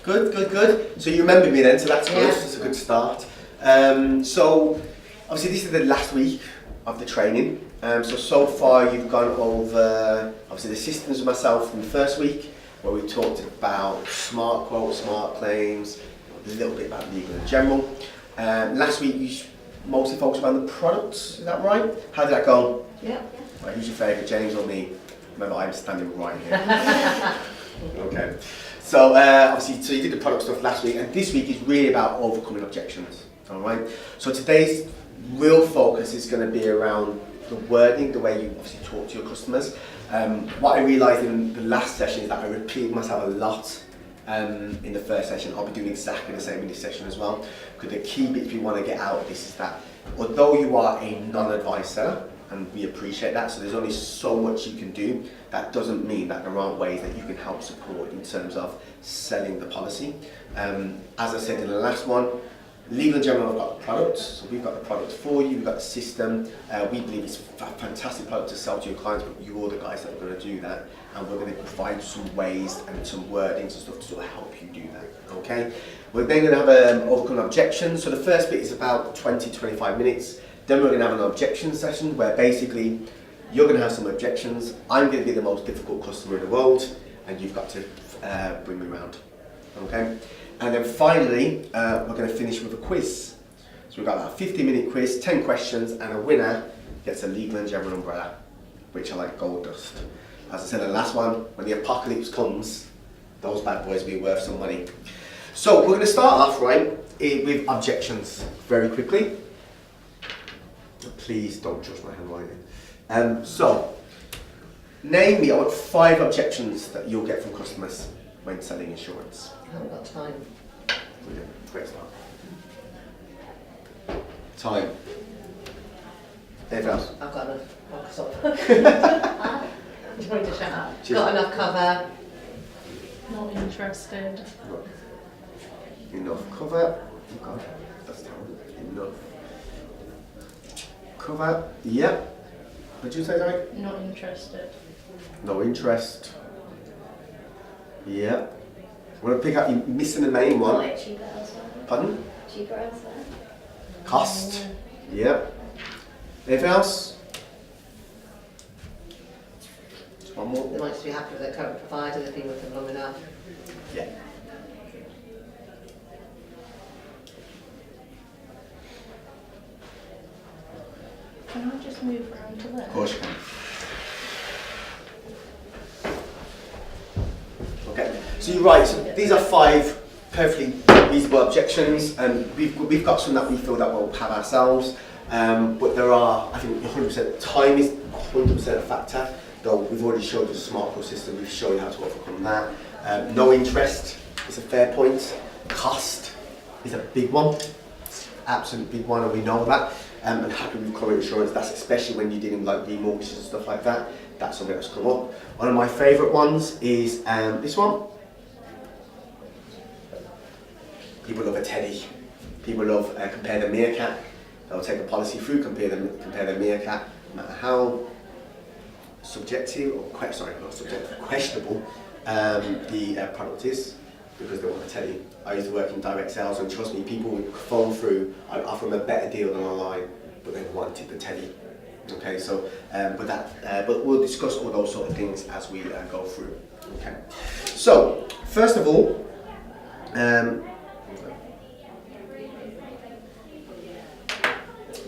Good, good, good. So you remember me then, so that's good. That's a good start. So obviously this is the last week of the training. So far you've gone over obviously the systems with myself from the first week, where we talked about smart quotes, smart claims, a little bit about legal in general. Last week you mostly focused on the products, is that right? How did that go? Yeah. Right, who's your favourite, James or me? Remember, I'm standing right here. Okay. So obviously, so you did the product stuff last week, and this week is really about overcoming objections. All right. So today's real focus is going to be around the wording, the way you obviously talk to your customers. What I realised in the last session is that I repeated myself a lot in the first session. I'll be doing exactly the same in this session as well. Because the key bits we want to get out of this is that although you are a non-advisor, and we appreciate that, so there's only so much you can do, that doesn't mean that there aren't ways that you can help support in terms of selling the policy. As I said in the last one, Legal & General have got the product, so we've got the product for you, we've got the system. We believe it's a fantastic product to sell to your clients, but you're the guys that are going to do that, and we're going to provide some ways and some wordings and stuff to sort of help you do that, okay? We're then going to have overcome objections. So the first bit is about 20-25 minutes. Then we're going to have an objection session where basically you're going to have some objections. I'm going to be the most difficult customer in the world, and you've got to bring me around, okay? And then finally, we're going to finish with a quiz. So we've got that 50-minute quiz, 10 questions, and a winner gets a Legal & General umbrella, which are like gold dust. As I said in the last one, when the apocalypse comes, those bad boys will be worth some money. So we're going to start off, right, with objections very quickly. Please don't judge my handwriting. So, name me, I want 5 objections that you'll get from customers when selling insurance. I haven't got time. Brilliant. Great start. Time. Anything else? I've got enough. Oh, stop. Do you want me to shut up? Cheers. Got enough cover. Not interested. Enough cover. Oh God, that's terrible. Enough cover. Yeah. What did you say, sorry? Not interested. No interest. Yeah. I want to pick up, you're missing the main one. Not cheaper elsewhere. Pardon? Cheaper elsewhere. Cost. Yeah. Anything else? Just one more. They might just be happy with their current provider. They've been with them long enough. Yeah. Can I just move around to there? Of course you can. Okay, so you're right, so these are 5 perfectly reasonable objections, and we've got some that we feel that we'll have ourselves, but there are, I think 100%, time is 100% a factor, though we've already showed you the smart core system, we've shown you how to overcome that. No interest is a fair point. Cost is a big one, absolute big one, and we know that. And happy with current insurance, that's especially when you're dealing with like remortgages and stuff like that, that's something that's come up. One of my favourite ones is this one. People love a teddy. People love compare the meerkat. They'll take a policy through, compare the meerkat, no matter how subjective, or questionable the product is, because they want a teddy. I used to work in direct sales, and trust me, people would phone through, I'd offer them a better deal than online, but they wanted the teddy. Okay, so but we'll discuss all those sort of things as we go through. Okay, so first of all,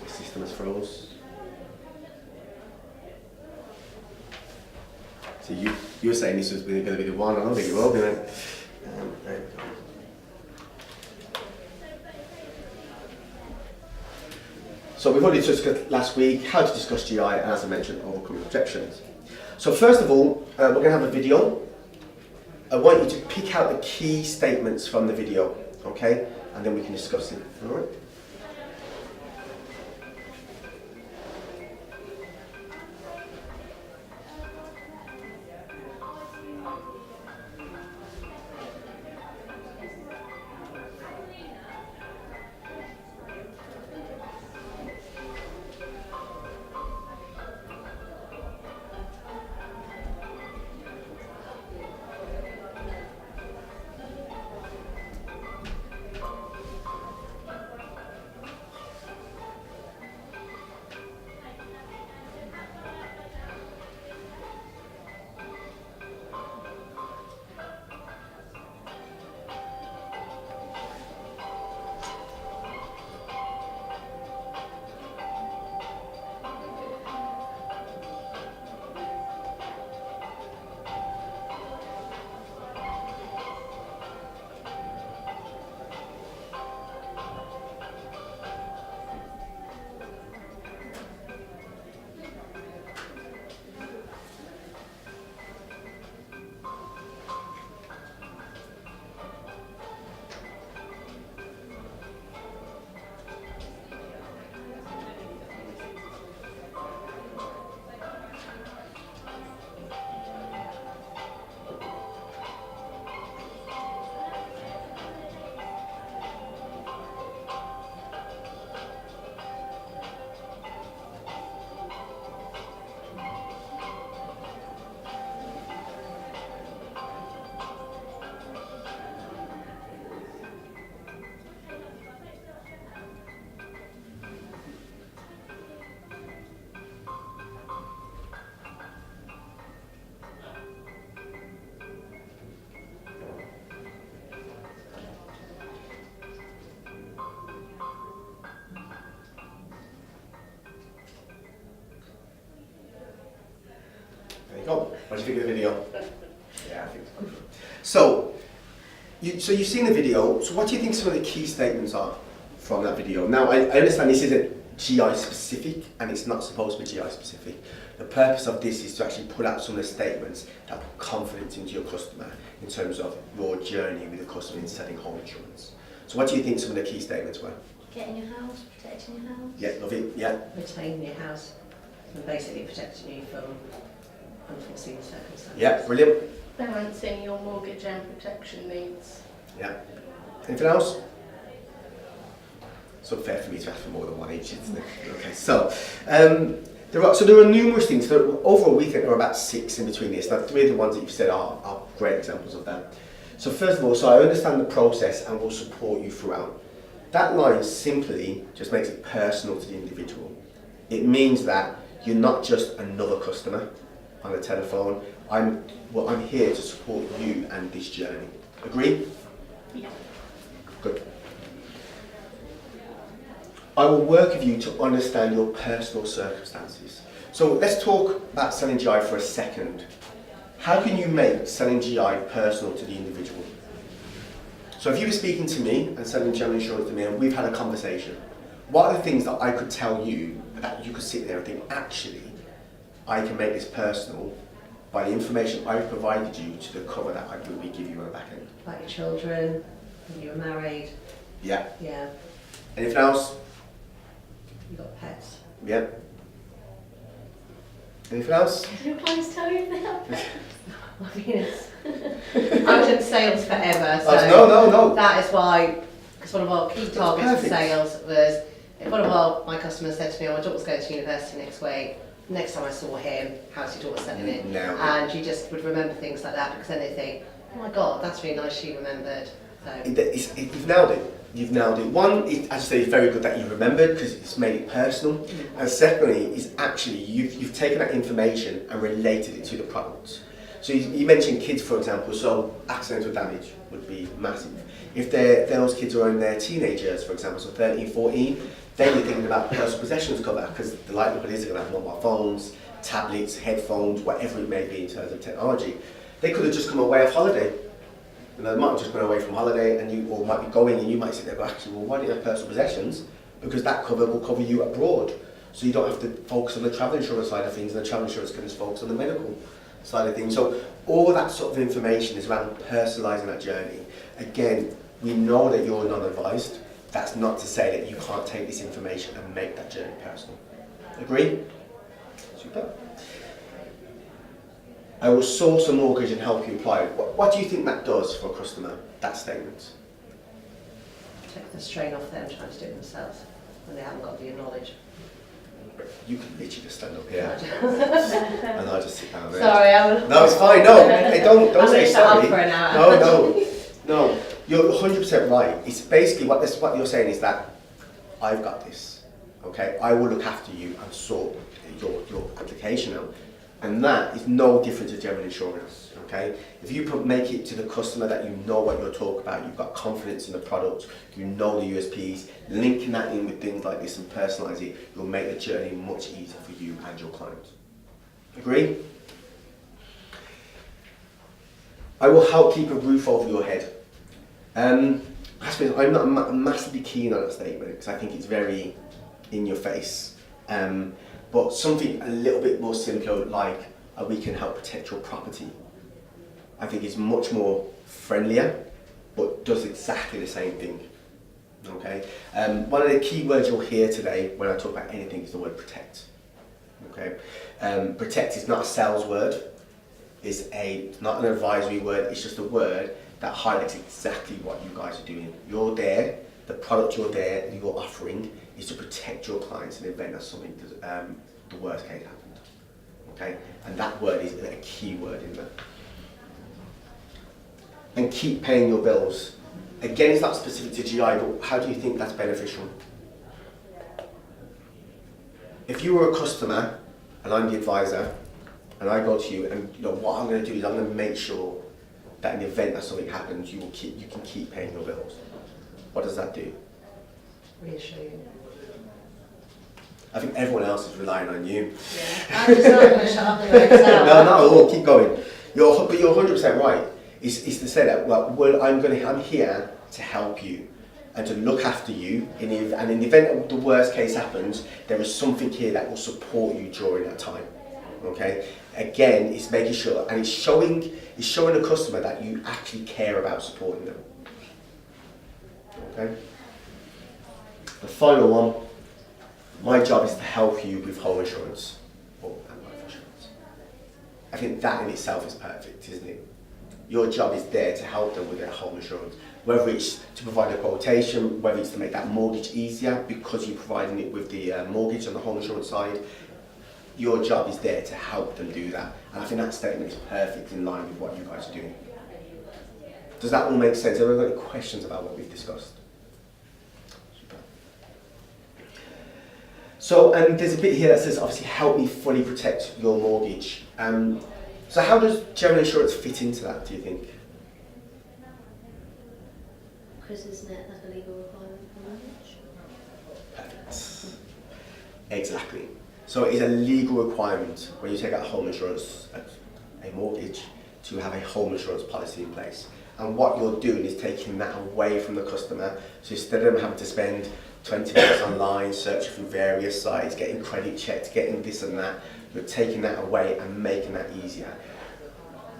system is froze. So you were saying this was going to be the one. I don't think it will be. There we go. So we've already discussed last week how to discuss GI, and as I mentioned, overcoming objections. So first of all, we're going to have a video. I want you to pick out the key statements from the video, okay? And then we can discuss it, all right? Oh, what do you think of the video? Yeah, I think it's good. So, you've seen the video. So, what do you think some of the key statements are from that video? Now, I understand this isn't GI specific, and it's not supposed to be GI specific. The purpose of this is to actually pull out some of the statements that put confidence into your customer in terms of your journey with the customer in selling home insurance. So, what do you think some of the key statements were? Getting your house, protecting your house. Yeah, love it. Yeah, Retaining your house and basically protecting you from unforeseen circumstances. yeah, brilliant. Balancing your mortgage and protection needs. Yeah. Anything else? It's unfair for me to ask for more than one each, isn't it? Okay, so there are numerous things. Overall, we think there are about 6 in between this. Now, 3 of the ones that you've said are great examples of that. So first of all, so I understand the process and will support you throughout. That line simply just makes it personal to the individual. It means that you're not just another customer on the telephone. I'm here to support you and this journey. Agree? Yeah. Good. I will work with you to understand your personal circumstances. So let's talk about selling GI for a second. How can you make selling GI personal to the individual? So if you were speaking to me and selling general insurance to me and we've had a conversation, what are the things that I could tell you that you could sit there and think, actually, I can make this personal by the information I've provided you to the cover that I will be giving you on the back end? Like your children, when you were married, Yeah. yeah, Anything else? you got pets. Yeah. Anything else? Do clients tell you if they have pets? I mean, I was in sales forever, so No. that is why, because one of our key targets for perfect. sales was, if one of my customers said to me, oh, my daughter's going to university next week, next time I saw him, how's your daughter selling it? No. And you just would remember things like that, because then they think, oh my God, that's really nice she remembered. So. You've nailed it. You've nailed it. One, as you say, it's very good that you remembered because it's made it personal. And secondly, is actually you've taken that information and related it to the product. So you mentioned kids, for example. So accidental damage would be massive. If those kids are in their teenagers, for example, so 13, 14, then you're thinking about personal possessions cover because the likelihood is they're going to have mobile phones, tablets, headphones, whatever it may be in terms of technology. They could have just come away off holiday. You know, they might have just gone away from holiday and you or might be going and you might sit there and go, actually, well, why do you have personal possessions? Because that cover will cover you abroad. So you don't have to focus on the travel insurance side of things, and the travel insurance can just focus on the medical side of things. So all that sort of information is around personalising that journey. Again, we know that you're non-advised. That's not to say that you can't take this information and make that journey personal. Agree? Super. I will source a mortgage and help you apply it. What do you think that does for a customer, that statement? Take the strain off them trying to do it themselves when they haven't got the knowledge. You can literally just stand up here and I'll just sit down there. Sorry, I'm. No, it's fine. No, hey, don't I'm say gonna shut up sorry. for an hour. No. You're 100% right. It's basically what you're saying is that I've got this. Okay, I will look after you and sort your application out, and that is no different to general insurance. Okay, if you make it to the customer that you know what you're talking about, you've got confidence in the product, you know the USPs, linking that in with things like this and personalise it, you'll make the journey much easier for you and your clients. Agree? I will help keep a roof over your head. I'm not massively keen on that statement because I think it's very in your face. But something a little bit more simpler, like we can help protect your property, I think is much more friendlier, but does exactly the same thing. Okay. One of the key words you'll hear today when I talk about anything is the word protect. Okay. Protect is not a sales word. It's not an advisory word. It's just a word that highlights exactly what you guys are doing. You're there. The product you're offering is to protect your clients in the event that something does, the worst case happened. Okay, and that word is a key word in there. And keep paying your bills. Again, it's not specific to GI, but how do you think that's beneficial? If you were a customer and I'm the advisor, and I go to you, and what I'm going to do is I'm going to make sure that in the event that something happens, you can keep paying your bills. What does that do? Reassure you. I think everyone else is relying on you. Yeah. I'm just not going to shut up and go No, not at all. Keep going. But you're 100% right. It's to say that I'm here to help you and to look after you. And in the event of the worst case happens, there is something here that will support you during that time. Okay. Again, it's making sure, and it's showing the customer that you actually care about supporting them. Okay. The final one. My job is to help you with home insurance and life insurance. I think that in itself is perfect, isn't it? Your job is there to help them with their home insurance, whether it's to provide a quotation, whether it's to make that mortgage easier because you're providing it with the mortgage on the home insurance side. Your job is there to help them do that. And I think that statement is perfect in line with what you guys are doing. Does that all make sense? Have you got any questions about what we've discussed? So there's a bit here that says, obviously, help me fully protect your mortgage. So how does general insurance fit into that, do you think? Because isn't it like a legal requirement for mortgage? Perfect. Exactly. So it is a legal requirement when you take out home insurance, a mortgage, to have a home insurance policy in place. And what you're doing is taking that away from the customer. So instead of them having to spend 20 minutes online, searching through various sites, getting credit checked, getting this and that, you're taking that away and making that easier.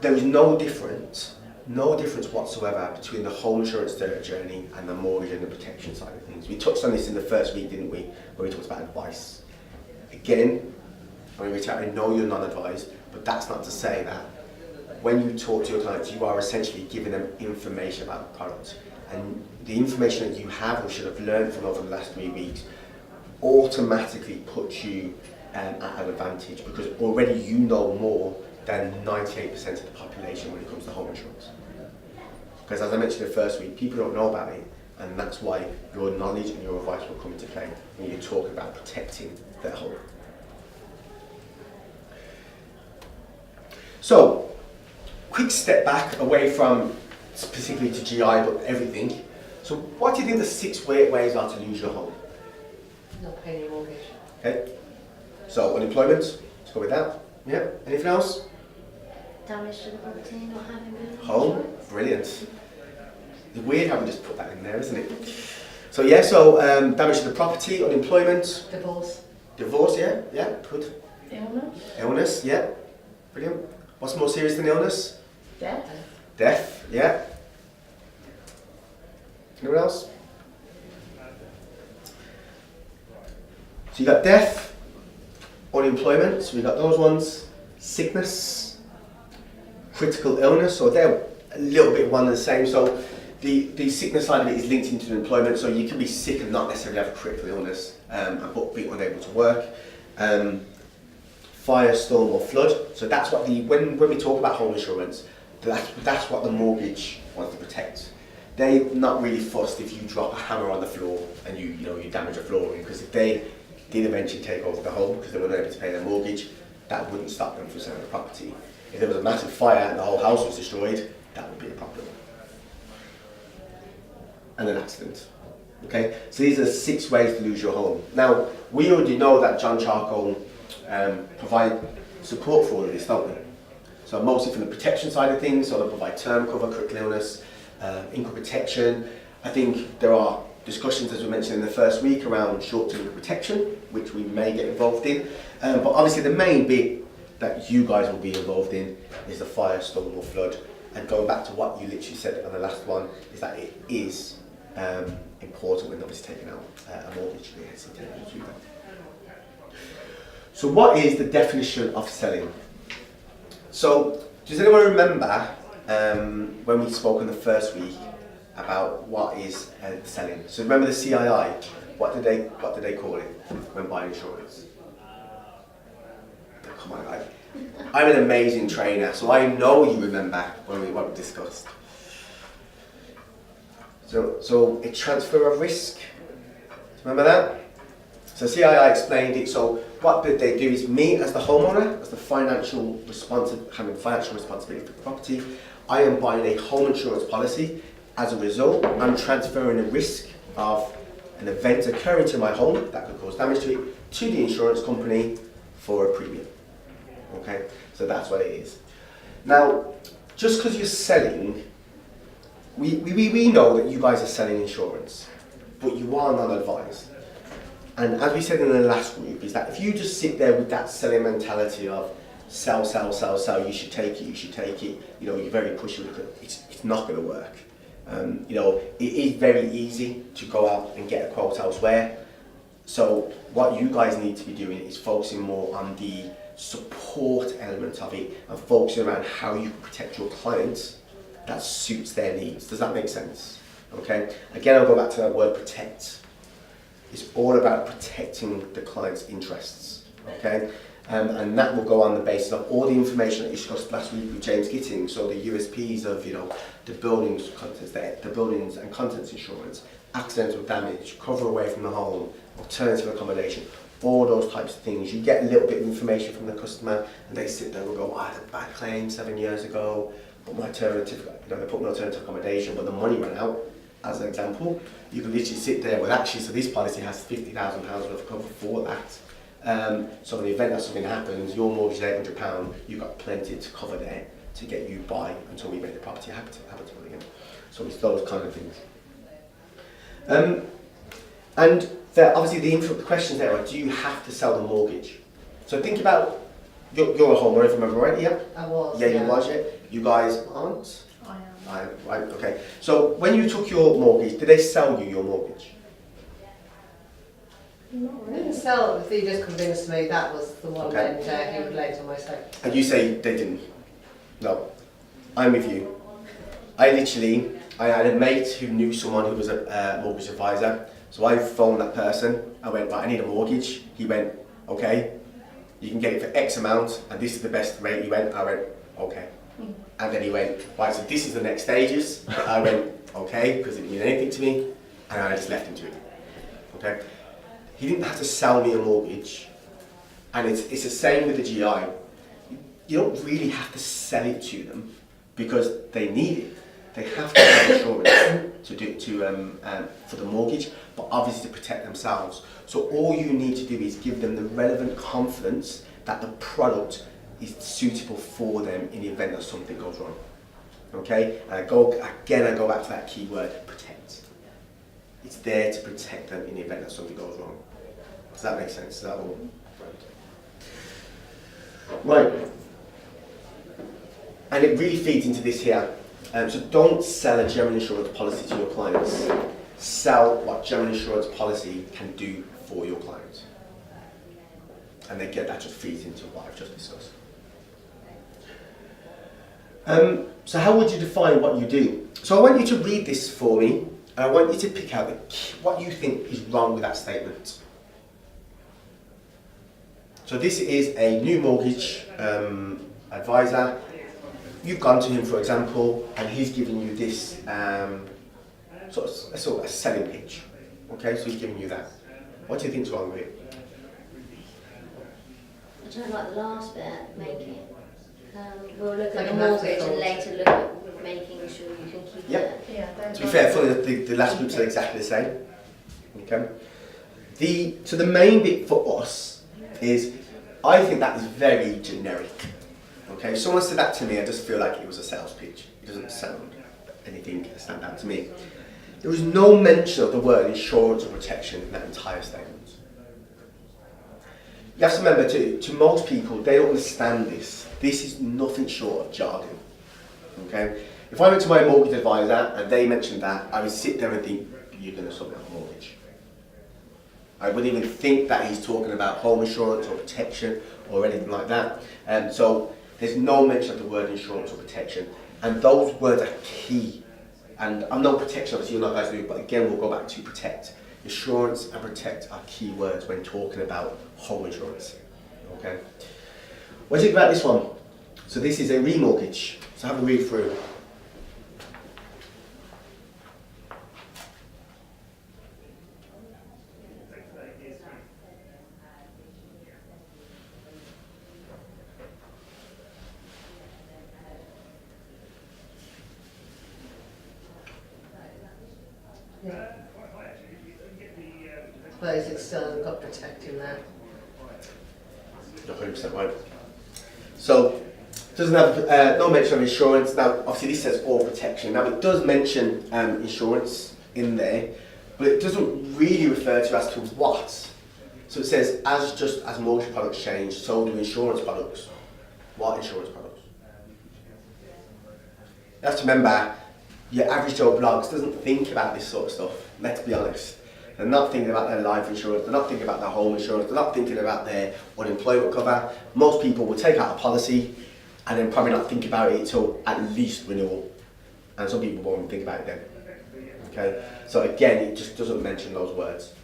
There is no difference whatsoever between the home insurance journey and the mortgage and the protection side of things. We touched on this in the first week, didn't we, when we talked about advice. Again, I know you're non-advised, but that's not to say that when you talk to your clients, you are essentially giving them information about the product. And the information that you have or should have learned from over the last 3 weeks automatically puts you at an advantage, because already you know more than 98% of the population when it comes to home insurance. Because as I mentioned the first week, people don't know about it, and that's why your knowledge and your advice will come into play when you talk about protecting their home. So, quick step back away from specifically to GI, but everything. So what do you think the 6 ways are to lose your home? Not paying your mortgage. Okay. So unemployment, let's go with that. Yeah. Anything else? Damage to the property, not having good Home, insurance. brilliant. It's weird how we just put that in there, isn't it? So yeah, so damage to the property, unemployment, Divorce. yeah, good. Illness, Yeah, brilliant. What's more serious than illness? death, Death, yeah. Anyone else? So you got death, unemployment, so we got those ones, sickness, critical illness, so they're a little bit one and the same. So the sickness side of it is linked into employment, so you can be sick and not necessarily have a critical illness, but be unable to work. Fire, storm or flood, so that's what when we talk about home insurance, that's what the mortgage wants to protect. They're not really fussed if you drop a hammer on the floor and you damage a flooring, because if they did eventually take over the home because they weren't able to pay their mortgage, that wouldn't stop them from selling the property. If there was a massive fire and the whole house was destroyed, that would be a problem. And an accident. Okay, so these are 6 ways to lose your home. Now, we already know that John Charcoal provide support for all of this, don't we? So mostly from the protection side of things, so they provide term cover, critical illness, income protection. I think there are discussions, as we mentioned in the first week, around short-term income protection, which we may get involved in. But obviously the main bit that you guys will be involved in is the fire, storm or flood. And going back to what you literally said on the last one, is that it is important when obviously taking out a mortgage. So what is the definition of selling? So does anyone remember when we spoke in the first week about what is selling? So remember the CII, what did they call it when buying insurance? Come on, I'm an amazing trainer, so I know you remember what we discussed. So a transfer of risk. Remember that? So CII explained it. So what did they do is, me as the homeowner, as the having financial responsibility for the property, I am buying a home insurance policy. As a result, I'm transferring the risk of an event occurring to my home that could cause damage to it to the insurance company for a premium. Okay, so that's what it is. Now, just because you're selling, we know that you guys are selling insurance, but you are non-advised. And as we said in the last group, is that if you just sit there with that selling mentality of sell, sell, sell, sell, you should take it, you know, you're very pushy, it's not going to work. You know, it is very easy to go out and get a quote elsewhere. So what you guys need to be doing is focusing more on the support element of it and focusing around how you protect your clients that suits their needs. Does that make sense? Okay. Again, I'll go back to that word protect. It's all about protecting the client's interests. Okay. And that will go on the basis of all the information that you discussed last week with James Gitting. So the USPs of, you know, the buildings contents, the buildings and contents insurance, accidental damage, cover away from the home, alternative accommodation, all those types of things. You get a little bit of information from the customer, and they sit there and go, "I had a bad claim 7 years ago, but my alternative, you know, they put my alternative accommodation, but the money ran out." As an example, you can literally sit there with actually, so this policy has £50,000 worth of cover for that. So in the event that something happens, your mortgage is £800, you've got plenty to cover there to get you by until we make the property habitable again. So it's those kind of things. And obviously the questions there are, do you have to sell the mortgage? So think about, you're a homeowner, if I remember right, yeah? I was. Yeah, you was it. You guys aren't? I am. Right, okay. So when you took your mortgage, did they sell you your mortgage? Not I didn't sell it, he just convinced me that was the one Okay. that he would later on my side. And you say they didn't? No. I'm with you. I had a mate who knew someone who was a mortgage advisor. So I phoned that person. I went, right, I need a mortgage. He went, okay, you can get it for X amount, and this is the best rate. He went, I went, okay. And then he went, right, so this is the next stages. I went, okay, because it didn't mean anything to me, and I just left him to it. Okay. He didn't have to sell me a mortgage, and it's the same with the GI. You don't really have to sell it to them because they need it. They have to have insurance for the mortgage, but obviously to protect themselves. So all you need to do is give them the relevant confidence that the product is suitable for them in the event that something goes wrong. Okay? And I go back to that key word, protect. It's there to protect them in the event that something goes wrong. Does that make sense? Is that all? Right. And it really feeds into this here. So don't sell a general insurance policy to your clients. Sell what general insurance policy can do for your clients. And again, that just feeds into what I've just discussed. So how would you define what you do? So I want you to read this for me, and I want you to pick out what you think is wrong with that statement. So this is a new mortgage advisor. You've gone to him, for example, and he's giving you this sort of a selling pitch. Okay, so he's giving you that. What do you think's wrong with it? I don't like the last bit, make it. We'll look Like at a the mortgage massive and later look at making sure you can keep Yep. it. Yeah, To be fair, fully, the last group said exactly the same. Okay. So the main bit for us is, I think that is very generic. Okay, if someone said that to me, I just feel like it was a sales pitch. It doesn't sound anything stand out to me. There was no mention of the word insurance or protection in that entire statement. You have to remember, to most people, they don't understand this. This is nothing short of jargon. Okay? If I went to my mortgage advisor and they mentioned that, I would sit there and think, you're going to sort out a mortgage. I wouldn't even think that he's talking about home insurance or protection or anything like that. So there's no mention of the word insurance or protection. And those words are key. And I'm not protection, obviously you're not guys doing, but again, we'll go back to protect. Insurance and protect are key words when talking about home insurance. Okay. What do you think about this one? So this is a remortgage. So have a read through. Yeah. I suppose it still hasn't got protecting that. 100% right. So, doesn't have no mention of insurance. Now, obviously, this says all protection. Now, it does mention insurance in there, but it doesn't really refer to as to what. So it says, as mortgage products change, so do insurance products. What insurance products? You have to remember, your average Joe Blogs doesn't think about this sort of stuff. Let's be honest. They're not thinking about their life insurance, they're not thinking about their home insurance, they're not thinking about their unemployment cover. Most people will take out a policy and then probably not think about it until at least renewal. And some people won't even think about it then. Okay? So again, it just doesn't mention those words.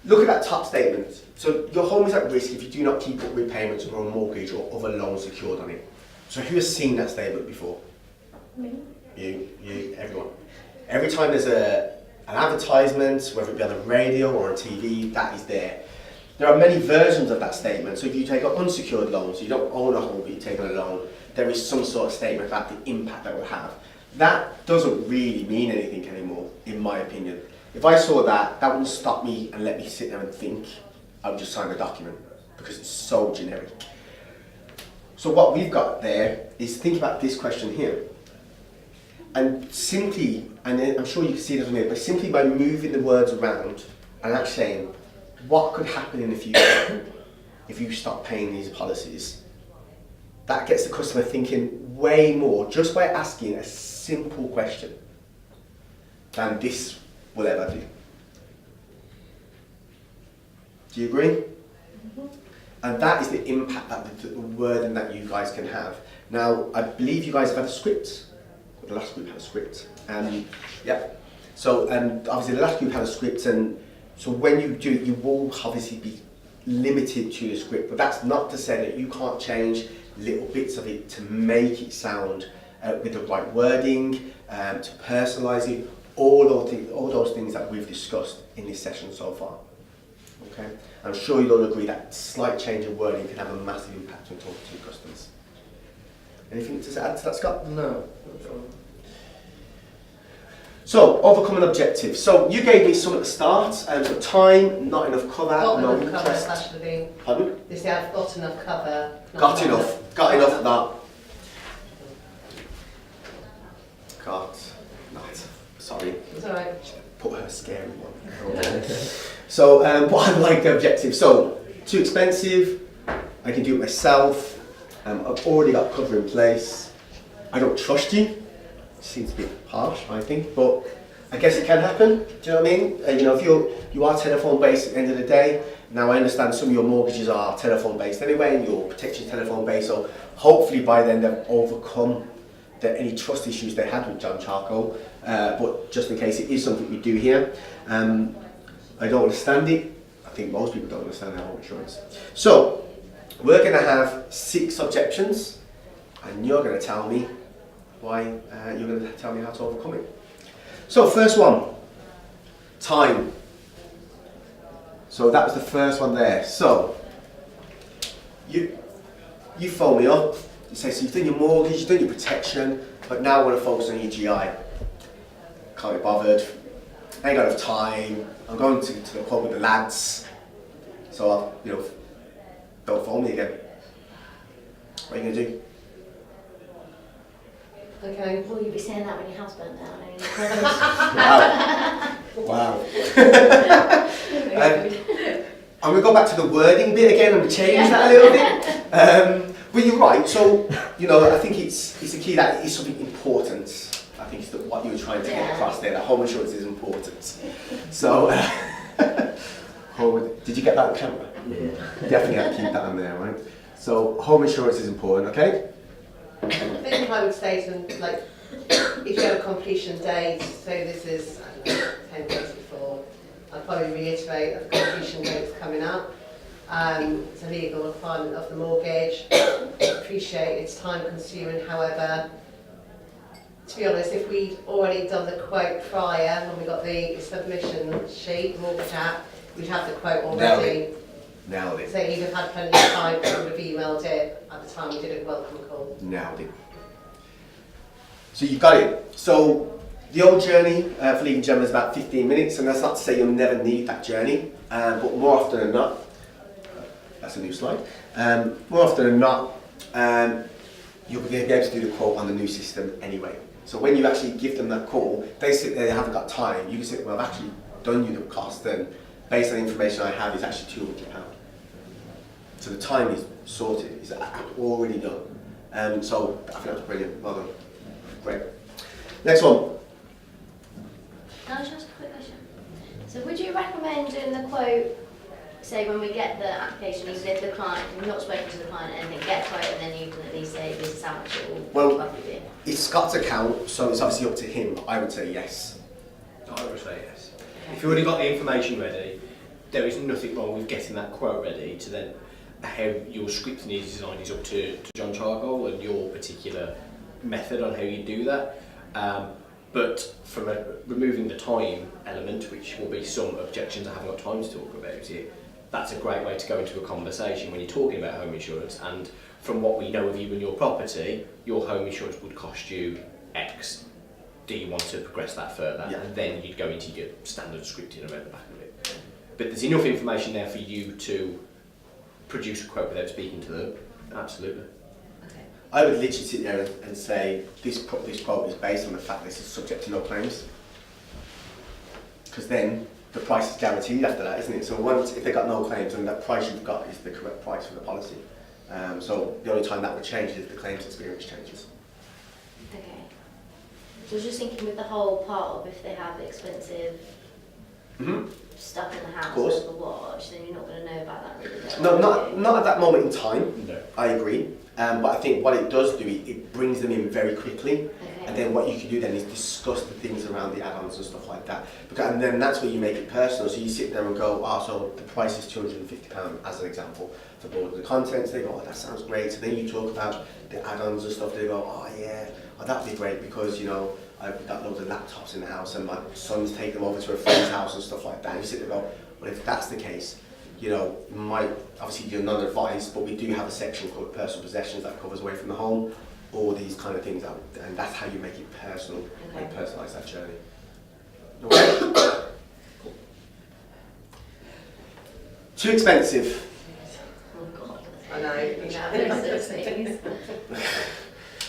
Look at that top statement. So your home is at risk if you do not keep up repayments or a mortgage or other loans secured on it. So who has seen that statement before? Me. You, everyone. Every time there's an advertisement, whether it be on the radio or on TV, that is there. There are many versions of that statement. So if you take an unsecured loan, so you don't own a home but you're taking a loan, there is some sort of statement about the impact that will have. That doesn't really mean anything anymore, in my opinion. If I saw that, that wouldn't stop me and let me sit there and think. I would just sign the document because it's so generic. So what we've got there is think about this question here. And simply, and I'm sure you can see it on here, but simply by moving the words around and actually saying, what could happen in the future if you stop paying these policies? That gets the customer thinking way more just by asking a simple question than this will ever do. Do you agree? Mm-hmm. And that is the impact that the wording that you guys can have. Now, I believe you guys have had a script. The last group had a script. Yeah. So obviously the last group had a script, and so when you do it, you will obviously be limited to the script. But that's not to say that you can't change little bits of it to make it sound with the right wording, to personalise it. All those things that we've discussed in this session so far. Okay, I'm sure you'll all agree that slight change of wording can have a massive impact when talking to your customers. Anything to add to that, Scott? No. So, overcoming objectives. So, you gave me some at the start. So time, not enough cover, Got no enough cover, interest. that should have been. Pardon? They say I've got enough cover. Got enough of that. Not. Sorry. It's alright. Put her scary one. So, what I like the objective. So, too expensive. I can do it myself. I've already got cover in place. I don't trust you. Seems a bit harsh, I think, but I guess it can happen. Do you know what I mean? If you are telephone based at the end of the day. Now I understand some of your mortgages are telephone based anyway, and your protection telephone based. So hopefully by then they've overcome any trust issues they had with John Charcoal. But just in case it is something we do here, I don't understand it. I think most people don't understand home insurance. So we're going to have 6 objections, and you're going to tell me why you're going to tell me how to overcome it. So first one, time. So that was the first one there. So you phone me up, you say, so you've done your mortgage, you've done your protection, but now I want to focus on your GI. Can't be bothered, I ain't got enough time, I'm going to the pub with the lads, so don't phone me again. What are you going to do? Okay. Will you be saying that when your house burnt down? Wow. I'm going to go back to the wording bit again and change that a little bit. But you're right, so, I think it's a key that it is something important. I think it's what you were trying to get across there, that home insurance is important. So, did you get that on camera? Yeah. Definitely have to keep that on there, right? So, home insurance is important, okay? I think I would say to them, if you have a completion date, so this is, 10 days before, I'd probably reiterate that the completion date's coming up. It's a legal requirement of the mortgage. Appreciate it's time consuming, however, to be honest, if we'd already done the quote prior, when we got the submission sheet, mortgage app, we'd have the quote already. Nailed it. So you'd have had plenty of time, we would have emailed it at the time we did a welcome call. Nailed it. So you've got it. So The old journey for leaving Germany is about 15 minutes, and that's not to say you'll never need that journey, but more often than not, that's a new slide, more often than not, you'll be able to do the quote on the new system anyway. So when you actually give them that call, they sit there, they haven't got time, you can say, well, I've actually done you the cost, and based on the information I have, it's actually £200. So the time is sorted, it's already done. So I think that's brilliant, well done. Great. Next one. Can I just ask a quick question? So would you recommend doing the quote, say when we get the application, even if the client, you've not spoken to the client and anything, get a quote and then you can at least say this is how much it will Well, roughly be? It's Scott's account, so it's obviously up to him. I would say yes. I would say yes. If you've already got the information ready, there is nothing wrong with getting that quote ready to then how your script needs design is up to John Charcoal and your particular method on how you do that. But from removing the time element, which will be some objections I haven't got time to talk about it, that's a great way to go into a conversation when you're talking about home insurance. And from what we know of you and your property, your home insurance would cost you X. Do you want to progress that further? Yeah. And then you'd go into your standard scripting around the back of it. But there's enough information there for you to produce a quote without speaking to them. Absolutely. Okay. I would literally sit there and say this quote is based on the fact this is subject to no claims. Because then the price is guaranteed after that, isn't it? So once, if they got no claims, then that price you've got is the correct price for the policy. So the only time that would change is if the claims experience changes. Okay. So I was just thinking with the whole part of if they have expensive stuff in the house course. or the watch, then you're not going to know about that really. No, not at that moment in time. No. I agree. But I think what it does do, it brings them in very quickly. Okay. And then what you can do then is discuss the things around the add-ons and stuff like that. Because, and then that's where you make it personal. So you sit there and go, so the price is £250 as an example for board and the contents. They go, that sounds great. So then you talk about the add-ons and stuff. They go, that'd be great because, I've got loads of laptops in the house and my son's taking them over to a friend's house and stuff like that. And you sit there and go, well, if that's the case, you might, obviously you're non-advised, but we do have a section called personal possessions that covers away from the home, all these kind of things, and that's how you make it personal and personalise that journey. Okay. Too expensive. Oh God. I know.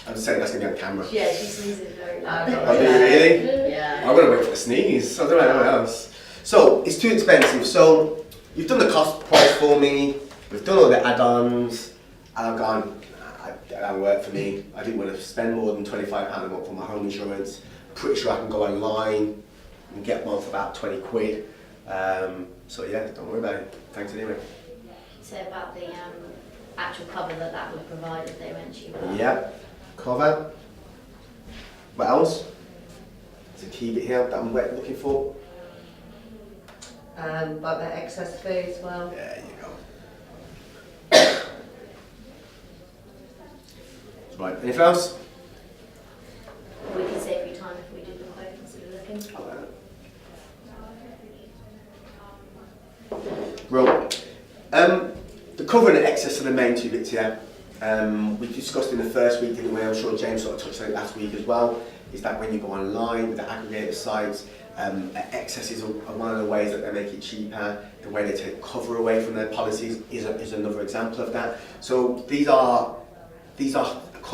I'm just saying that's going to be on camera. Yeah, she sneezes very loud. Oh, do you really? Yeah. I'm going to wait for the sneeze. I don't know anyone else. So, it's too expensive. So, you've done the cost price for me. We've done all the add-ons. And I've gone, that don't work for me. I didn't want to spend more than £25 a month for my home insurance. Pretty sure I can go online and get one for about 20 quid. So, yeah, don't worry about it. Thanks anyway. So about the actual cover that would provide if they went cheaper. Yep. Cover. What else? There's a key bit here that I'm looking for. Like the excess fee as well. There you go. Right, anything else? We can save you time if we do the quote instead of looking. Right. The cover and the excess are the main two bits here. We discussed in the first week, didn't we? I'm sure James sort of touched on it last week as well, is that when you go online with the aggregator sites, excess is one of the ways that they make it cheaper. The way they take cover away from their policies is another example of that. So these are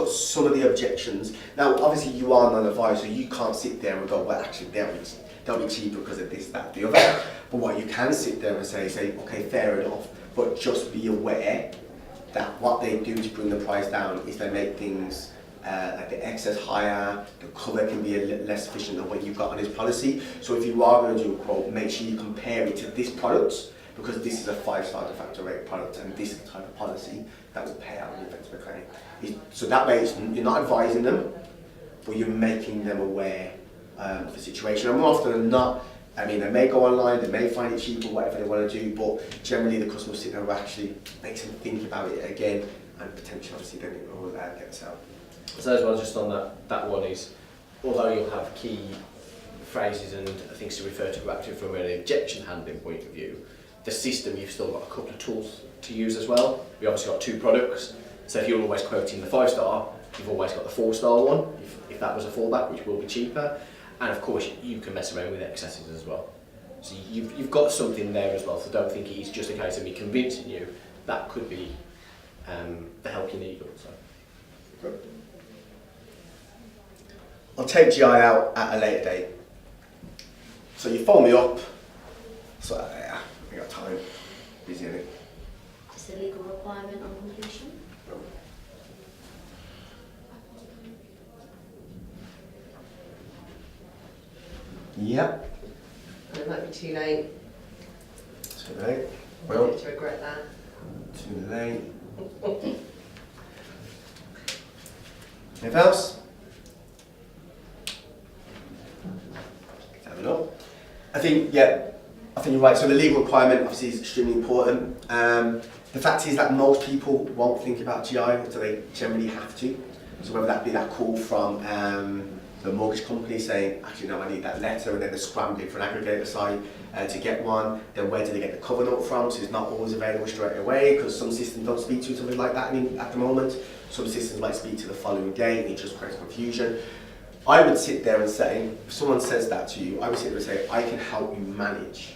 some of the objections. Now, obviously, you are non-advised, so you can't sit there and go, well, actually, they'll be cheaper because of this, that, the other. But what you can sit there and say, okay, fair enough, but just be aware that what they do to bring the price down is they make things like the excess higher, the cover can be a little less efficient than what you've got on this policy. So if you are going to do a quote, make sure you compare it to this product, because this is a 5-star de facto rate product and this is the type of policy that will pay out in the event of a claim. So that way you're not advising them, but you're making them aware of the situation. And more often than not, I mean, they may go online, they may find it cheap or whatever they want to do, but generally the customer sitting there will actually makes them think about it again and potentially obviously then it will get us out. So as well, just on that one is, although you'll have key phrases and things to refer to back to from an objection handling point of view, the system, you've still got a couple of tools to use as well. We obviously got 2 products, so if you're always quoting the 5-star, you've always got the 4-star one, if that was a fallback, which will be cheaper. And of course, you can mess around with excesses as well. So you've got something there as well. So don't think it's just a case of me convincing you. That could be the help you need also. Good. I'll take GI out at a later date. So you phone me up. So yeah, I got time. Busy in it. It's a legal requirement on completion. Yep. And it might be too late. Too late. You're Well, going to regret that. too late. Anything else? Have a look. I think you're right. So the legal requirement obviously is extremely important. The fact is that most people won't think about GI until they generally have to. So whether that be that call from the mortgage company saying, actually no, I need that letter, and then they're scrambling for an aggregator site to get one. Then where do they get the cover note from? So it's not always available straight away, because some systems don't speak to something like that at the moment. Some systems might speak to the following day, and it just creates confusion. I would sit there and say, if someone says that to you, I would sit there and say, I can help you manage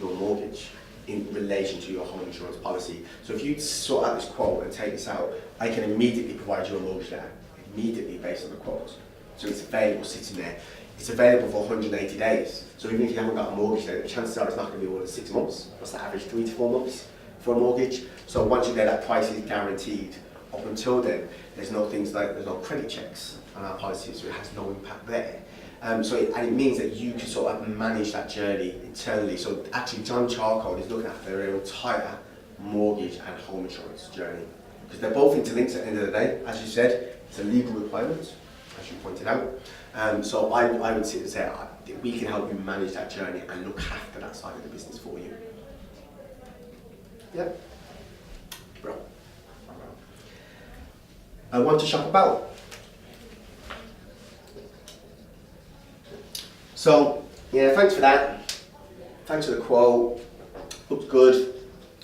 your mortgage in relation to your home insurance policy. So if you sort out this quote and take this out, I can immediately provide you a mortgage letter, immediately based on the quote. So it's available sitting there. It's available for 180 days. So even if you haven't got a mortgage letter, the chances are it's not going to be more than 6 months. What's the average? 3 to 4 months for a mortgage. So once you're there, that price is guaranteed. Up until then, there's no credit checks on our policies, so it has no impact there. And it means that you can sort of manage that journey internally. So actually, John Charcoal is looking after their entire mortgage and home insurance journey, because they're both interlinked at the end of the day. As you said, it's a legal requirement, as you pointed out. So I would sit and say we can help you manage that journey and look after that side of the business for you. Yep. Bro. I want to shop about. So, yeah, thanks for that. Thanks for the quote. Looks good.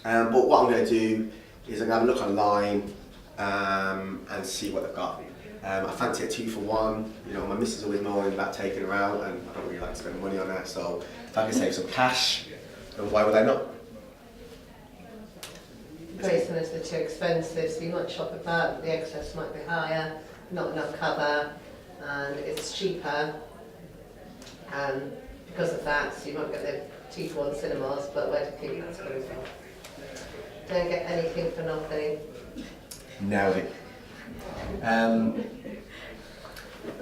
But what I'm going to do is I'm going to have a look online and see what they've got. I fancy a 2 for 1. You know, my missus is always moaning about taking her out, and I don't really like spending money on that. So, if I can save some cash, then why would I not? Very similar to the too expensive, so you might shop about, the excess might be higher, not enough cover, and it's cheaper. And because of that, so you might get the 2 for 1 cinemas, but where to keep that goes on. Don't get anything for nothing. Nailed it.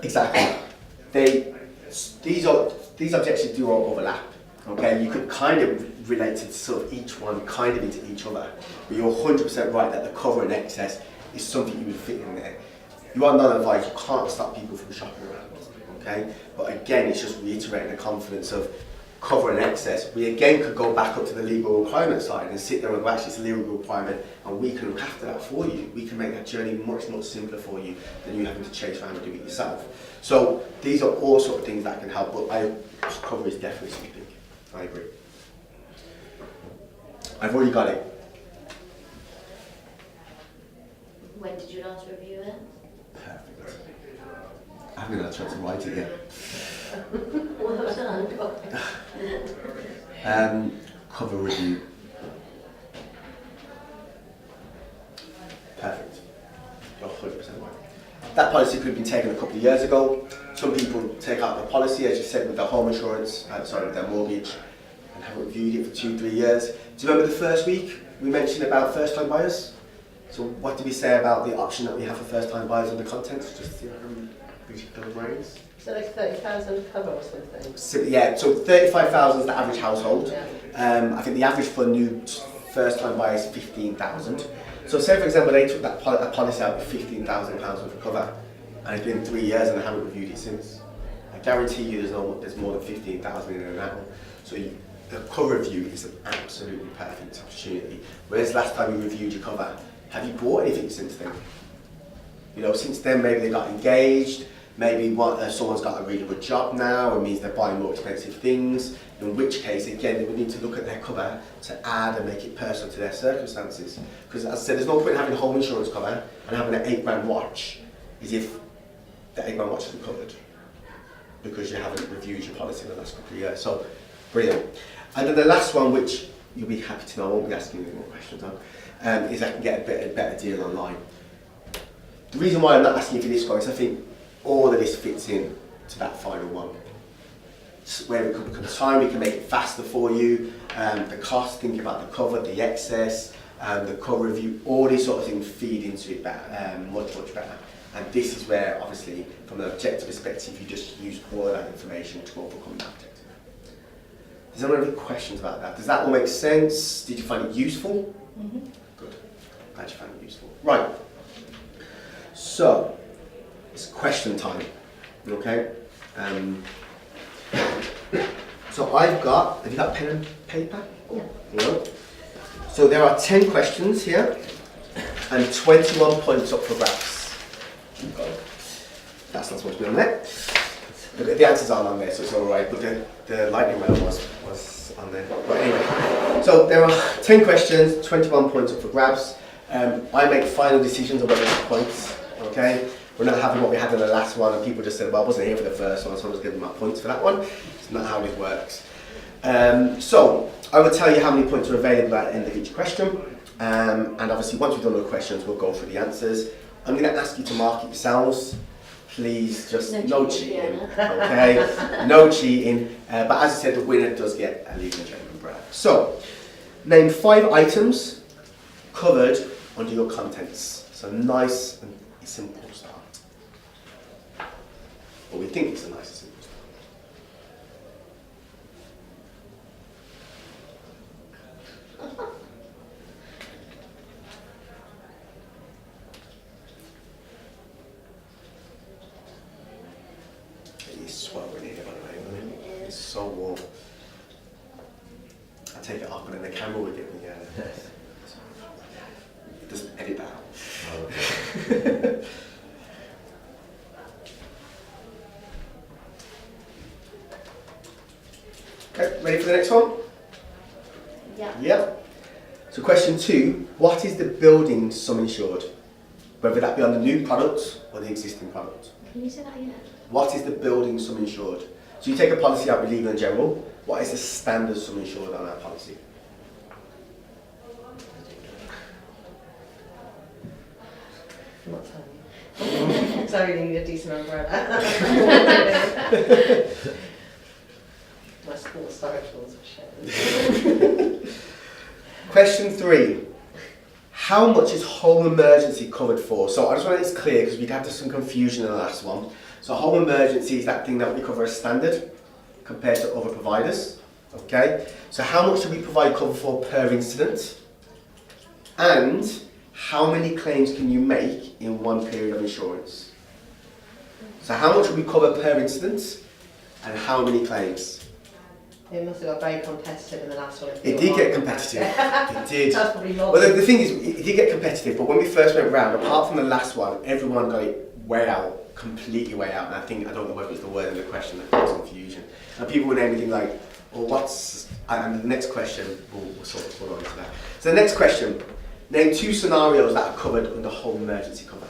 Exactly. These objectives do all overlap. Okay, you could kind of relate to sort of each one kind of into each other, but you're 100% right that the cover and excess is something you would fit in there. You are non-advised, you can't stop people from shopping around, okay? But again, it's just reiterating the confidence of cover and excess. We again could go back up to the legal requirement side and sit there and go, actually it's a legal requirement, and we can look after that for you. We can make that journey much simpler for you than you having to chase around and do it yourself. So these are all sort of things that can help, but cover is definitely something. I agree. I've already got it. When did you last review it? Perfect. I haven't had a chance to write it yet. Well done. Cover review. Perfect. You're 100% right. That policy could have been taken a couple of years ago. Some people take out the policy, as you said, with their home insurance, with their mortgage, and haven't reviewed it for 2-3 years. Do you remember the first week we mentioned about first-time buyers? So what did we say about the option that we have for first-time buyers on the contents? Just the brains. So like 30,000 cover or something? So, yeah, so 35,000 is the average household. Yeah. I think the average for new first-time buyers is 15,000. So say, for example, they took that policy out with £15,000 worth of cover, and it's been 3 years and they haven't reviewed it since. I guarantee you there's more than 15,000 in there now. So the cover review is an absolutely perfect opportunity. Whereas last time you reviewed your cover, have you bought anything since then? You know, since then maybe they got engaged, maybe someone's got a really good job now, it means they're buying more expensive things, in which case, again, they would need to look at their cover to add and make it personal to their circumstances. Because as I said, there's no point in having home insurance cover and having an £8 watch, as if the £8 watch isn't covered. because you haven't reviewed your policy in the last couple of years. So, brilliant. And then the last one, which you'll be happy to know, I won't be asking you any more questions on, is I can get a better deal online. The reason why I'm not asking you for this one is I think all of this fits in to that final one. Where we can time, we can make it faster for you, the cost, think about the cover, the excess, the cover review, all these sort of things feed into it better, much better. And this is where, obviously, from an objective perspective, you just use all of that information to overcome that objective. Does anyone have any questions about that? Does that all make sense? Did you find it useful? Mm-hmm. Good. Glad you found it useful. Right. So, it's question time. Okay? So I've got, have you got pen and paper? Yeah. No. So there are 10 questions here and 21 points up for grabs. That's not supposed to be on there. The answers aren't on there, so it's alright, but the lightning round was on there. But anyway, so there are 10 questions, 21 points up for grabs. I make final decisions about those points, okay? We're not having what we had in the last one and people just said, well, I wasn't here for the first one, so I'm just giving my points for that one. It's not how this works. So, I will tell you how many points are available at the end of each question. And obviously, once we've done all the questions, we'll go through the answers. I'm going to ask you to mark it yourselves. Please, just no cheating, okay? No cheating. But as I said, the winner does get a Legal and Gentleman umbrella. So, name 5 items covered under your contents. So, nice and simple start. Or we think it's a nice and simple start. It's swelling here, by the way, isn't it? It's so warm. I take it up and then the camera will get me. Just edit that out. Okay, ready for the next one? Yeah. Yep. So question 2, what is the building sum insured? Whether that be on the new product or the existing product. Can you say that again? What is the building sum insured? So you take a policy out with Legal and General, what is the standard sum insured on that policy? I'm not telling you. Sorry, you need a decent umbrella. My sports directionals are shit. Question 3, how much is home emergency covered for? So I just want to make this clear because we'd had some confusion in the last one. So home emergency is that thing that we cover as standard compared to other providers. Okay, so how much do we provide cover for per incident? And how many claims can you make in one period of insurance? So how much will we cover per incident and how many claims? It must have got very competitive in the last one. It did get competitive. It did. That's probably not. Well, the thing is, it did get competitive, but when we first went round, apart from the last one, everyone got it way out, completely way out. And I don't know whether it's the word in the question that caused confusion. And people would name anything like, well, what's, and the next question, we'll sort of put on to that. So the next question, name 2 scenarios that are covered under home emergency cover.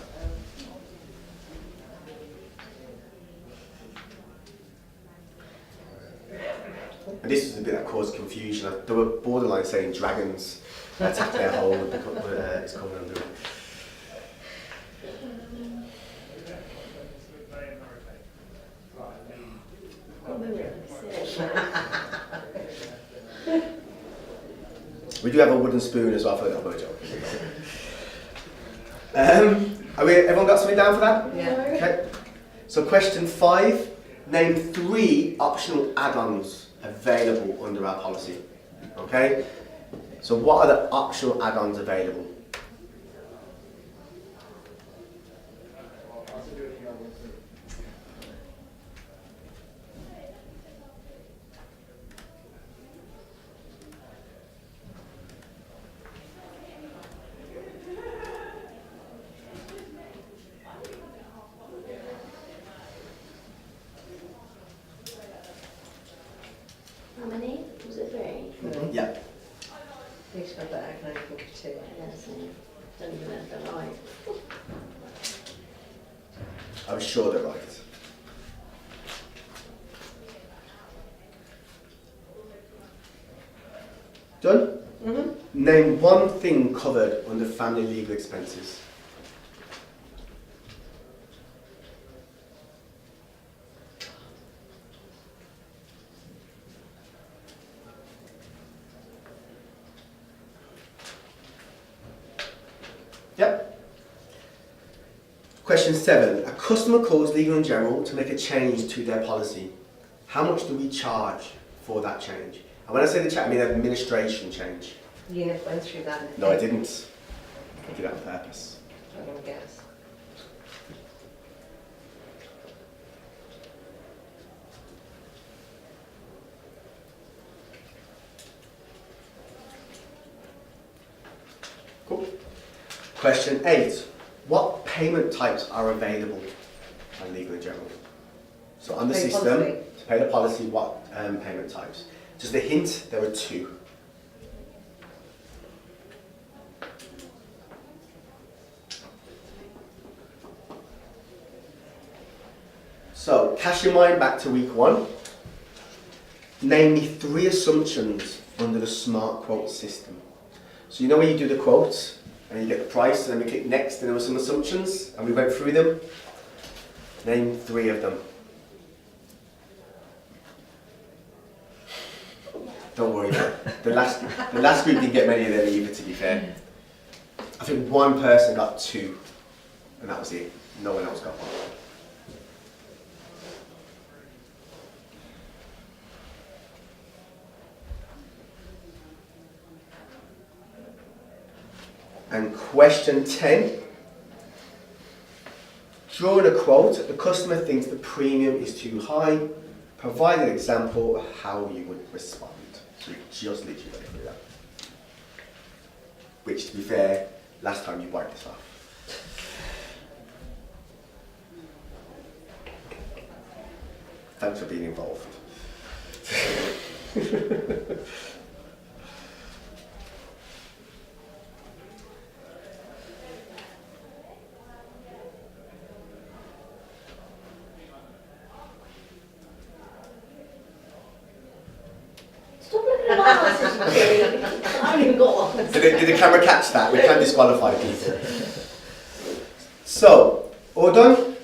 And this is the bit that caused confusion. They were borderline saying dragons attack their home and it's coming under it. We do have a wooden spoon as well for the elbow joke. Everyone got something down for that? Yeah. Okay. So question 5, name 3 optional add-ons available under our policy. Okay? So what are the optional add-ons available? How many? Was it 3? Yeah. You should have that, I can only think of 2. Yes, I don't even know if they're right. I'm sure they're right. Done? Mhm. Name one thing covered under family legal expenses. Yep. Question 7. A customer calls Legal and General to make a change to their policy. How much do we charge for that change? And when I say the change, I mean administration change. You went through that. No, I didn't. I did that on purpose. I'm going to guess. Cool. Question 8. What payment types are available on Legal and General? So on the Pay system, policy. to pay the policy, what payment types? Just a hint, there are 2. So, cast your mind back to week 1. Name me 3 assumptions under the Smart Quote system. So you know when you do the quote, and you get the price, and then we click next, and there were some assumptions, and we went through them. Name 3 of them. Don't worry, the last group didn't get many of them either, to be fair. I think one person got 2, and that was it. No one else got 1. And question 10. During a quote, the customer thinks the premium is too high. Provide an example of how you would respond. So we just literally went through that. Which, to be fair, last time you wiped this off. Thanks for being involved. Stop looking at my answers, you two. I haven't even got one. Did the camera catch that? We can disqualify people. So, all done?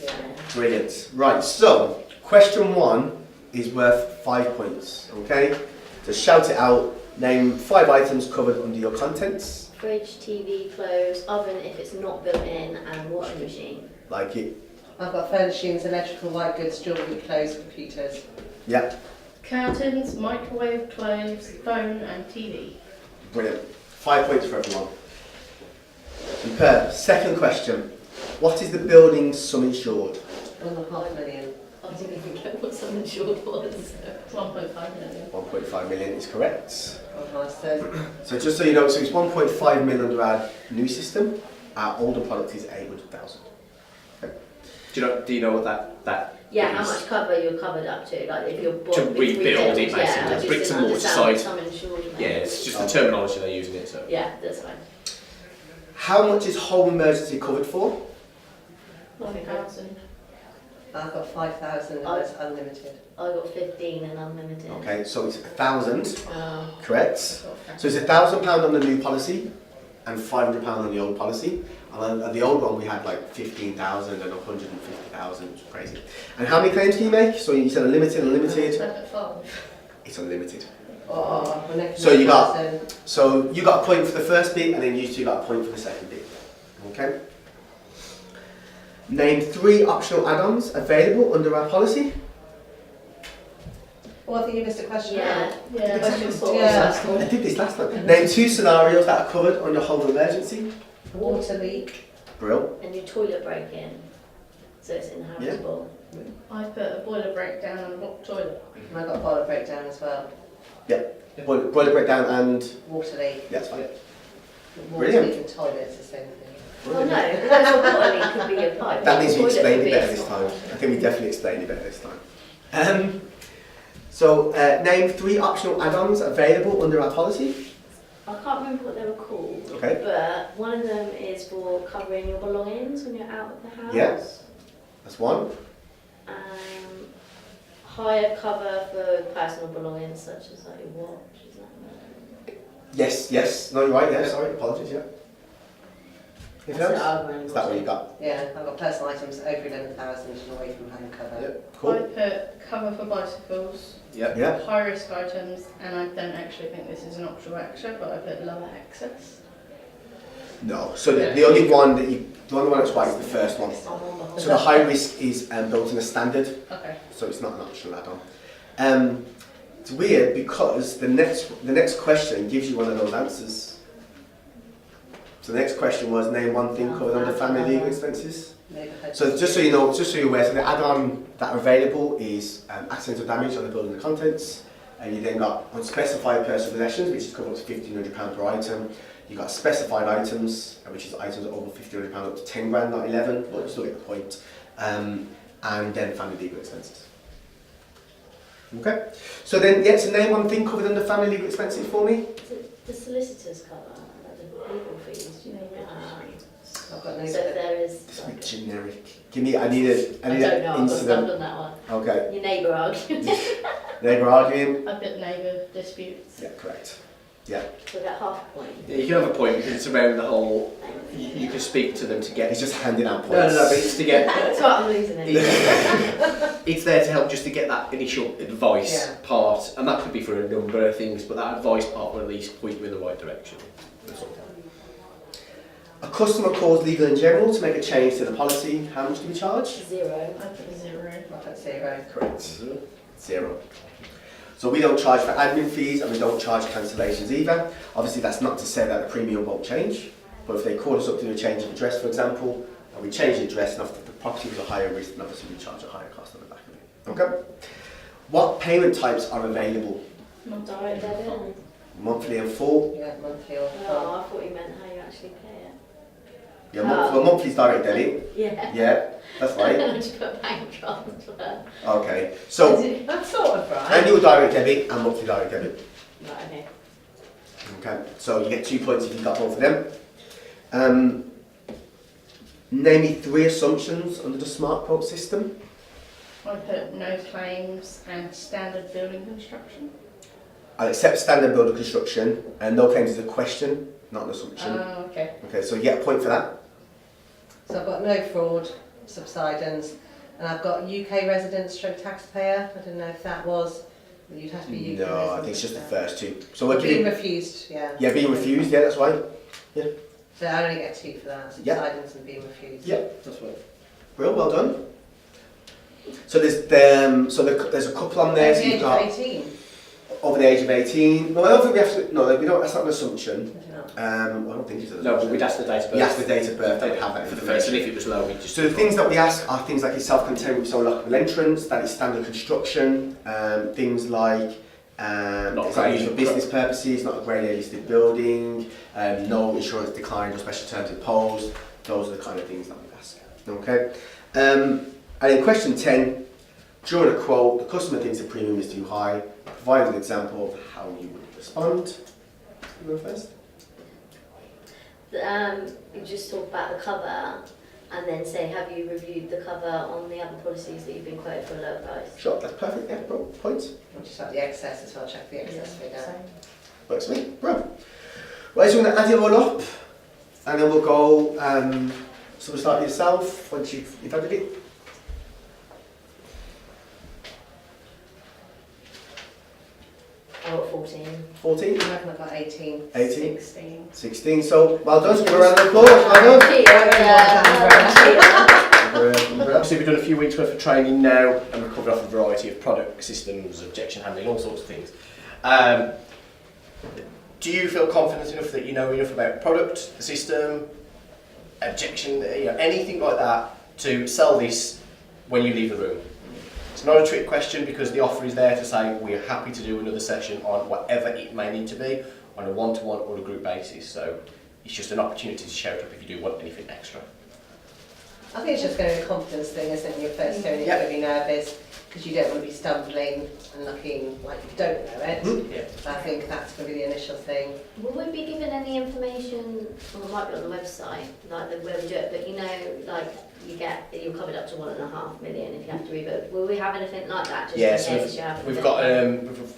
Yeah. Brilliant. Right, so, question 1 is worth 5 points, okay? So shout it out, name 5 items covered under your contents. Fridge, TV, clothes, oven if it's not built in, and washing machine. Like it. I've got furnishings, electrical, white goods, jewellery, clothes, computers. Yeah, Curtains, microwave, clothes, phone and TV. brilliant. 5 points for everyone. Superb. Second question. What is the building's sum insured? 1.5 million. I didn't even get what some insured was. 1.5 million. 1.5 million is correct. Oh, nice. So, So just so you know, so it's 1.5 million under our new system. Our older product is 800,000. Do you know what that Yeah, how is? much cover you're covered up to? Like if you're To rebuild it, basically. Yeah, I just Bricks didn't and mortar understand what side. some insured meant. Yeah, it's just the terminology they're using it. So Yeah, that's fine. How much is home emergency covered for? 1,000. I've got 5,000 and it's unlimited. I got 15 and unlimited. Okay, so it's 1,000, Oh, correct? So it's £1,000 on the new policy and £500 on the old policy. And on the old one we had like 15,000 and 150,000, which is crazy. And how many claims can you make? So you said unlimited, unlimited. At 5. It's unlimited. Oh, we're next So you got- 9,000. So you got a point for the first bit and then you 2 got a point for the second bit. Okay? Name 3 optional add-ons available under our policy. Well, I think you missed a question. Yeah, Yeah. Question 4 Yeah. was I did this last time. Name 2 scenarios that are covered under home emergency. Water leak. Brill. and your toilet break in, so it's inhabitable. I put a boiler breakdown and a block toilet. And I've got a boiler breakdown as well. Boiler breakdown and... Water leak. Yeah, that's fine. Water Brilliant. leak and toilets, the same thing. Well, no, that's what water leak could be a pipe. That means we Toilet explained could it be a better this small time. one. I think we definitely explained it better this time. So, name 3 optional add-ons available under our policy. I can't remember what they were called, Okay. but one of them is for covering your belongings when you're out of the house. Yeah. That's one. Hire cover for personal belongings such as like your watch, is that Yes. No, you're right. Yeah, sorry. Apologies. Yeah. Anything That's else? it, Is that what you got? Yeah, I've got personal items over 11,000 and away from home cover. Yeah. I Cool. put cover for bicycles, Yep. Yeah. high risk items, and I don't actually think this is an optional extra, but I put lower excess. No. So the only one that's white is the first one. I'm on the whole. So the high risk is built in a standard, Okay. so it's not an optional add-on. It's weird because the next question gives you one of those answers. So the next question was name one thing covered under family legal expenses. Neighbourhood. So just so you know, just so you're aware, so the add-on that are available is accidental damage on the building and contents, and you then got unspecified personal possessions, which is covered up to £1,500 per item. You got specified items, which is items over £1,500 up to 10 grand, not 11, but you still get the point. And then family legal expenses. Okay. So then, yeah, so name one thing covered under family legal expenses for me. Is it the solicitors cover, like the legal fees? Do you know I've got So neighbourhood. if there is, It's a like, bit generic. Give me, I need I don't an know, I've got stuck incident. on that one. Okay. Your neighbour arguing. Neighbour arguing. I put neighbour disputes. Yeah, correct. Yeah. So that half a point. Yeah, you can have a point because it's around the whole. You can speak to them to get. He's just handing out No, points. but it's to get. That's what I'm losing it. It's there to help just to get that initial advice Yeah. part, and that could be for a number of things, but that advice part will at least point you in the right direction. That's all. A customer calls legal in general to make a change to the policy. How much do we charge? 0. I put 0. I put 0. Correct. 0. So we don't charge for admin fees and we don't charge cancellations either. Obviously that's not to say that the premium won't change, but if they call us up to do a change of address, for example, and we change the address and if the property was a higher risk, then obviously we charge a higher cost on the back of it. Okay? What payment types are available? Direct debit. Monthly and full? Yeah, monthly or Oh, I thought you meant how you actually pay it. Yeah, well, monthly's direct debit. Yeah. Yeah, that's right. I just put bank transfer. Okay, so That's sort of right. annual direct debit and monthly direct debit. Right, okay. Okay, so you get 2 points if you got both of them. Name me 3 assumptions under the smart quote system. I put no claims and standard building construction. I'll accept standard builder construction and no claims is a question, not an assumption. Okay. Okay, so you get a point for that. So I've got no fraud, subsidence, and I've got UK resident stroke taxpayer. I don't know if that was, you'd have to be UK resident. No, I think it's just the first 2. So we're Being giving, refused, yeah. yeah, being refused, yeah, that's right. So I only get 2 for that, Yeah. subsidence and being refused. Yeah. That's right. Well done. So there's there's a couple on there. Over So the you've age got of 18. over the age of 18. No, I don't think we have to. No, we don't. That's not an assumption. I don't know. I don't think it's an No, but assumption. we'd ask the date of birth. We ask the date of birth. They would have that for the first, and information. if it was low, we'd just. So the things that we ask are things like it's self-contained with sole lockable entrance, that is standard construction, things like it's not used for business purposes, not a grade A listed building, no insurance declined or special terms imposed. Those are the kind of things that we ask. Okay. And in question 10, during a quote, the customer thinks the premium is too high. Provide an example of how you would respond. You go first. You just talk about the cover and then say, have you reviewed the cover on the other policies that you've been quoted for a lower price? Sure, that's perfect. Yeah, bro. Points. I'll just have the excess as well, check the excess figure. Works for me. Bro. Right, so we're going to add it all up and then we'll go. So we'll start with yourself once you've added it. I got 14. 14, I reckon I've got 18. 18, 16. 16. So well done. So give a round of applause. Well done. Obviously, we've done a few weeks worth of training now, and we've covered off a variety of product systems, objection handling, all sorts of things. Do you feel confident enough that you know enough about the product, the system, objection, anything like that to sell this when you leave the room? It's not a trick question because the offer is there to say we're happy to do another session on whatever it may need to be on a one-to-one or a group basis. So it's just an opportunity to shout up if you do want anything extra. I think it's just going to be a confidence thing, isn't it? You're first going, you're Yeah. going to be nervous because you don't want to be stumbling and looking like you don't know it. Yeah. So I think that's going to be the initial thing. Will we be given any information, well it might be on the website, like the where we do it, but like you're covered up to 1.5 million if you have to rebook. Will we have anything like that just Yeah, in so case you have we've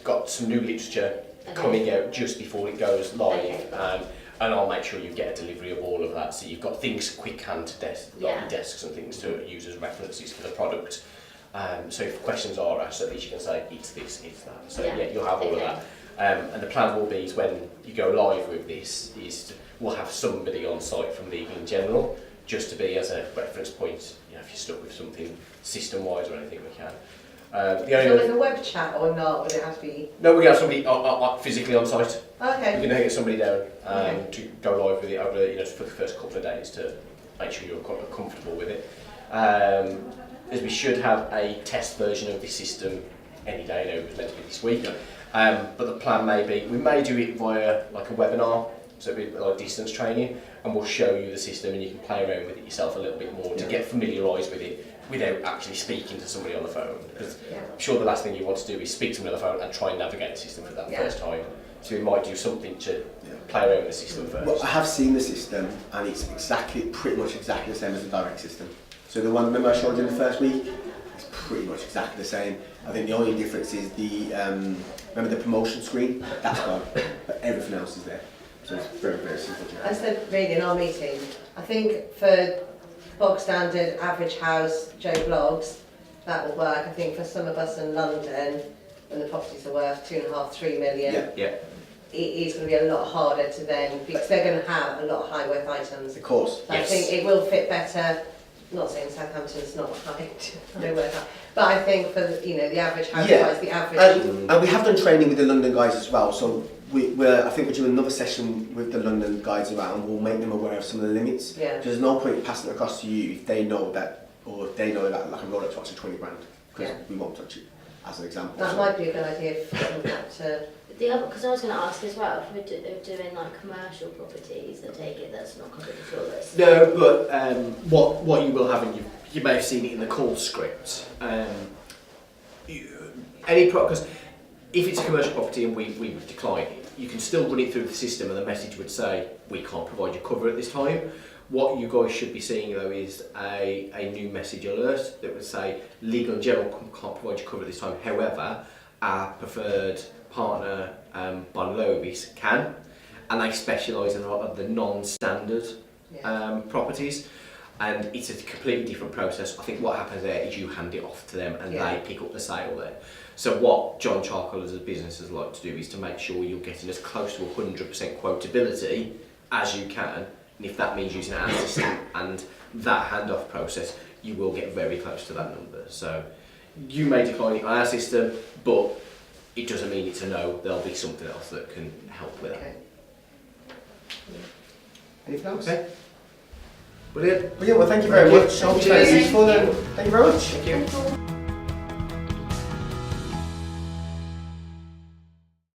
got some new literature coming out just before it goes live. Okay. And I'll make sure you get a delivery of all of that, so you've got things quick hand to desk, like Yeah. your desks and things to use as references for the product. So if questions are asked, at least you can say it's this, it's that. So Yeah. yeah, you'll have all of Okay. that. And the plan will be is when you go live with this, we'll have somebody on site from Legal in General, just to be as a reference point. You know, if you're stuck with something system-wise or anything, we can. The So only with a web chat or not, would it have to be? no, we have somebody physically on site. Okay. We're going to get somebody down Okay. to go live with it over, for the first couple of days to make sure you're comfortable with it. As we should have a test version of the system any day now. It was meant to be this week, but the plan may be we may do it via like a webinar, so it'll be like distance training, and we'll show you the system and you can play around with it yourself a little bit more to get familiarised with it without actually speaking to somebody on the phone. Because Yeah. I'm sure the last thing you want to do is speak to somebody on the phone and try and navigate the system for that Yeah. first time. So we might do something to play around with the system first. Well, I have seen the system, and it's pretty much exactly the same as the direct system. So the one, remember I showed you in the first week? It's pretty much exactly the same. I think the only difference is the, remember the promotion screen? That's gone, but everything else is there. So it's very, very simple to I have. said really in our meeting, I think for bog standard, average house, Joe Blogs, that will work. I think for some of us in London, when the properties are worth 2.5, 3 million, Yeah. Yeah. it is going to be a lot harder to then, because they're going to have a lot of high worth items. Of course. I think it will fit better. Not saying Southampton's not high worth, but I think for the average house Yeah. price, the average. And we have done training with the London guys as well, so I think we're doing another session with the London guys around. We'll make them aware of some of the limits. Yeah. There's no point passing it across to you if they know that, or if they know that like a Rolex watch is 20 grand, because Yeah. we won't touch it, as an example. That So- might be a good idea for that to. The other, because I was going to ask as well, if we're doing like commercial properties, I take it that's not covered at all. That's No, but what you will have, and you may have seen it in the call script, because if it's a commercial property and we decline it, you can still run it through the system and the message would say, we can't provide you cover at this time. What you guys should be seeing though is a new message alert that would say, Legal in General can't provide you cover at this time, however, our preferred partner, Bon Lovis, can, and they specialise in a lot of the non-standard properties, and it's a completely different process. I think what happens there is you hand it off to them and Yeah. they pick up the sale there. So what John Charcoal as a business has like to do is to make sure you're getting as close to 100% quotability as you can, and if that means using our system and that handoff process, you will get very close to that number. So you may decline it on our system, but it doesn't mean it's a no. There'll be something else that can help with Okay. Anything else? that. Okay. Brilliant. Brilliant, well thank you very Thank you. much. I hope it's very Thank you. useful, and thank you very much. Thank you.